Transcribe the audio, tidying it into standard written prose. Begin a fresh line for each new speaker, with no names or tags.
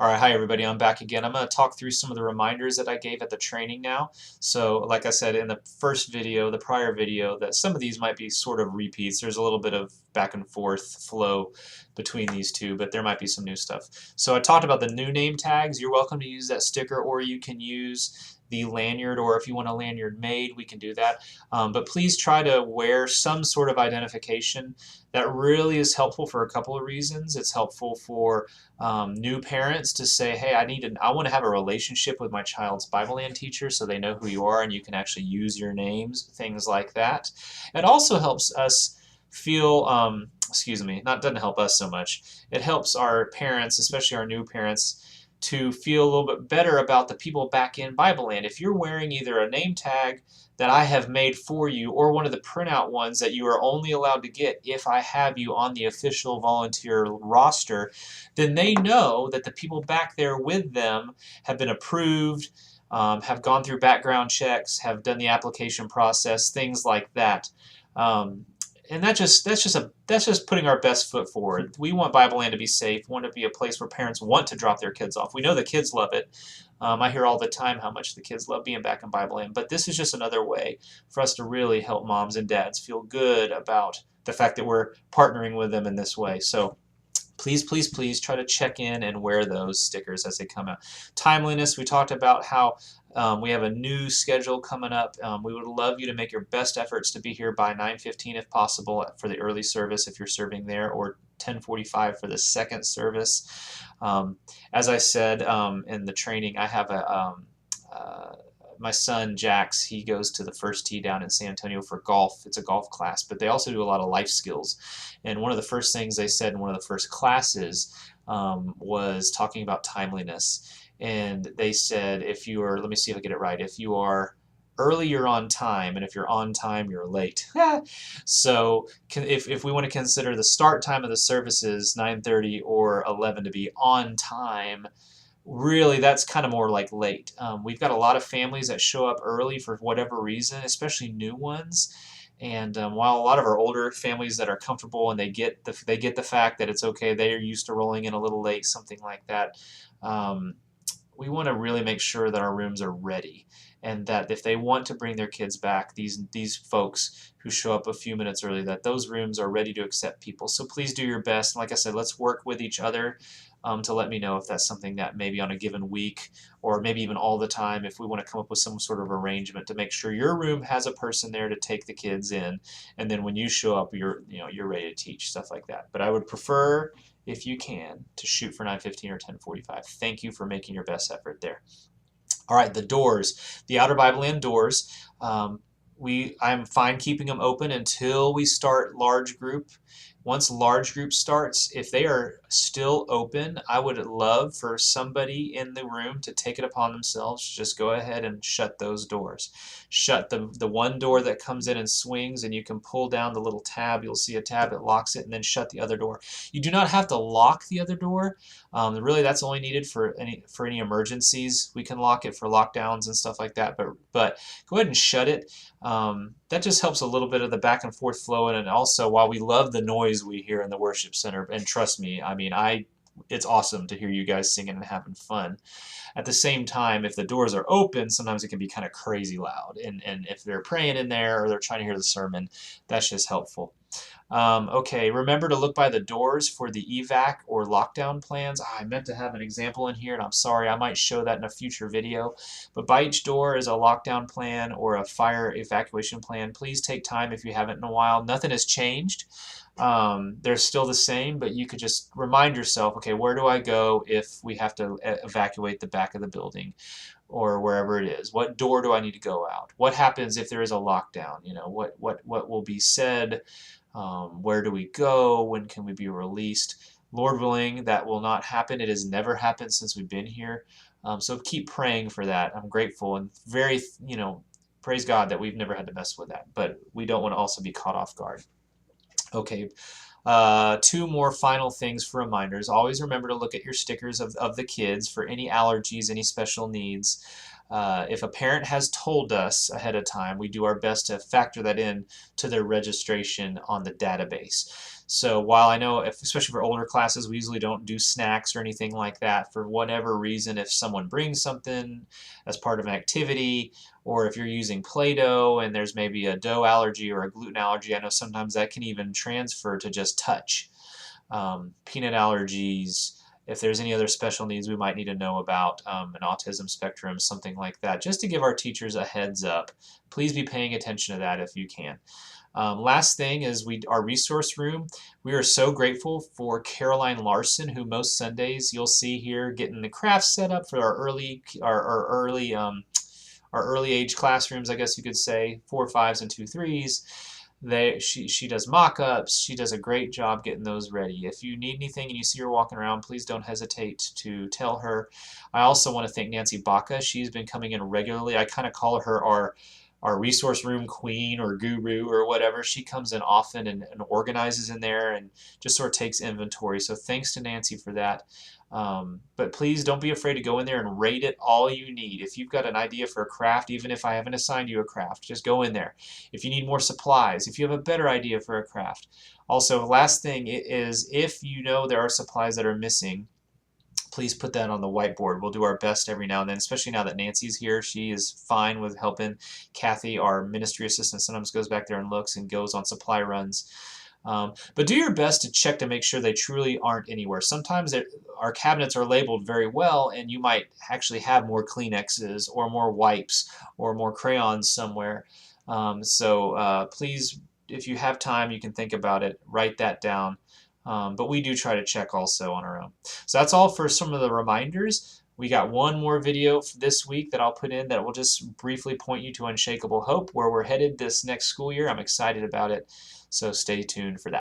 All right, hi everybody, I'm back again. I'm going to talk through some of the reminders that I gave at the training now. So like I said in the first video, the prior video, that some of these might be sort of repeats. There's a little bit of back and forth flow between these two, but there might be some new stuff. So I talked about the new name tags. You're welcome to use that sticker, or you can use the lanyard, or if you want a lanyard made, we can do that. But please try to wear some sort of identification. That really is helpful for a couple of reasons. It's helpful for new parents to say, hey, I want to have a relationship with my child's Bible Land teacher, so they know who you are and you can actually use your names, things like that. It also helps us feel, excuse me, not doesn't help us so much. It helps our parents, especially our new parents, to feel a little bit better about the people back in Bible Land. If you're wearing either a name tag that I have made for you, or one of the printout ones that you are only allowed to get if I have you on the official volunteer roster, then they know that the people back there with them have been approved, have gone through background checks, have done the application process, things like that. Um, and that's just putting our best foot forward. We want Bible Land to be safe. We want to be a place where parents want to drop their kids off. We know the kids love it. I hear all the time how much the kids love being back in Bible Land, but this is just another way for us to really help moms and dads feel good about the fact that we're partnering with them in this way. So please, please, please try to check in and wear those stickers as they come out. Timeliness, we talked about how we have a new schedule coming up. We would love you to make your best efforts to be here by 9:15 if possible for the early service if you're serving there, or 10:45 for the second service. As I said in the training, I have my son Jax, he goes to the First Tee down in San Antonio for golf. It's a golf class, but they also do a lot of life skills. And one of the first things they said in one of the first classes was talking about timeliness. And they said, if you are, let me see if I get it right, if you are early, you're on time, and if you're on time, you're late. So if we want to consider the start time of the services, 9:30 or 11, to be on time, really that's kind of more like late. We've got a lot of families that show up early for whatever reason, especially new ones. And while a lot of our older families that are comfortable and they get the fact that it's okay, they are used to rolling in a little late, something like that. Um, we want to really make sure that our rooms are ready, and that if they want to bring their kids back, these folks who show up a few minutes early, that those rooms are ready to accept people. So please do your best. And like I said, let's work with each other to let me know if that's something that maybe on a given week, or maybe even all the time, if we want to come up with some sort of arrangement to make sure your room has a person there to take the kids in, and then when you show up, you're ready to teach, stuff like that. But I would prefer, if you can, to shoot for 9:15 or 10:45. Thank you for making your best effort there. All right, the doors, the Outer Bible Land doors. I'm fine keeping them open until we start large group. Once large group starts, if they are still open, I would love for somebody in the room to take it upon themselves. Just go ahead and shut those doors. Shut the one door that comes in and swings, and you can pull down the little tab. You'll see a tab that locks it, and then shut the other door. You do not have to lock the other door. Really, that's only needed for any emergencies. We can lock it for lockdowns and stuff like that. But go ahead and shut it. That just helps a little bit of the back and forth flow, and also, while we love the noise we hear in the worship center, and trust me, I mean, it's awesome to hear you guys singing and having fun. At the same time, if the doors are open, sometimes it can be kind of crazy loud, and if they're praying in there or they're trying to hear the sermon, that's just helpful. Okay, remember to look by the doors for the evac or lockdown plans. I meant to have an example in here, and I'm sorry, I might show that in a future video. But by each door is a lockdown plan or a fire evacuation plan. Please take time if you haven't in a while. Nothing has changed. They're still the same, but you could just remind yourself, okay, where do I go if we have to evacuate the back of the building, or wherever it is? What door do I need to go out? What happens if there is a lockdown? You know, what will be said? Where do we go? When can we be released? Lord willing, that will not happen. It has never happened since we've been here. So keep praying for that. I'm grateful and very, praise God that we've never had to mess with that. But we don't want to also be caught off guard. Okay, two more final things for reminders. Always remember to look at your stickers of the kids for any allergies, any special needs. If a parent has told us ahead of time, we do our best to factor that in to their registration on the database. So while I know, especially for older classes, we usually don't do snacks or anything like that, for whatever reason, if someone brings something as part of an activity, or if you're using Play-Doh and there's maybe a dough allergy or a gluten allergy, I know sometimes that can even transfer to just touch. Peanut allergies, if there's any other special needs we might need to know about, an autism spectrum, something like that, just to give our teachers a heads up. Please be paying attention to that if you can. Last thing is our resource room. We are so grateful for Caroline Larson, who most Sundays you'll see here getting the crafts set up for our early age classrooms, I guess you could say, 4 5s and 2 3s. She does mock-ups. She does a great job getting those ready. If you need anything and you see her walking around, please don't hesitate to tell her. I also want to thank Nancy Baca. She's been coming in regularly. I kind of call her our resource room queen or guru or whatever. She comes in often and organizes in there and just sort of takes inventory. So thanks to Nancy for that. But please don't be afraid to go in there and rate it all you need. If you've got an idea for a craft, even if I haven't assigned you a craft, just go in there. If you need more supplies, if you have a better idea for a craft. Also, last thing is, if you know there are supplies that are missing, please put that on the whiteboard. We'll do our best every now and then, especially now that Nancy's here. She is fine with helping. Kathy, our ministry assistant, sometimes goes back there and looks and goes on supply runs. But do your best to check to make sure they truly aren't anywhere. Sometimes our cabinets are labeled very well, and you might actually have more Kleenexes or more wipes or more crayons somewhere. Please, if you have time, you can think about it, write that down. But we do try to check also on our own. So that's all for some of the reminders. We got one more video for this week that I'll put in that will just briefly point you to Unshakable Hope, where we're headed this next school year. I'm excited about it, so stay tuned for that.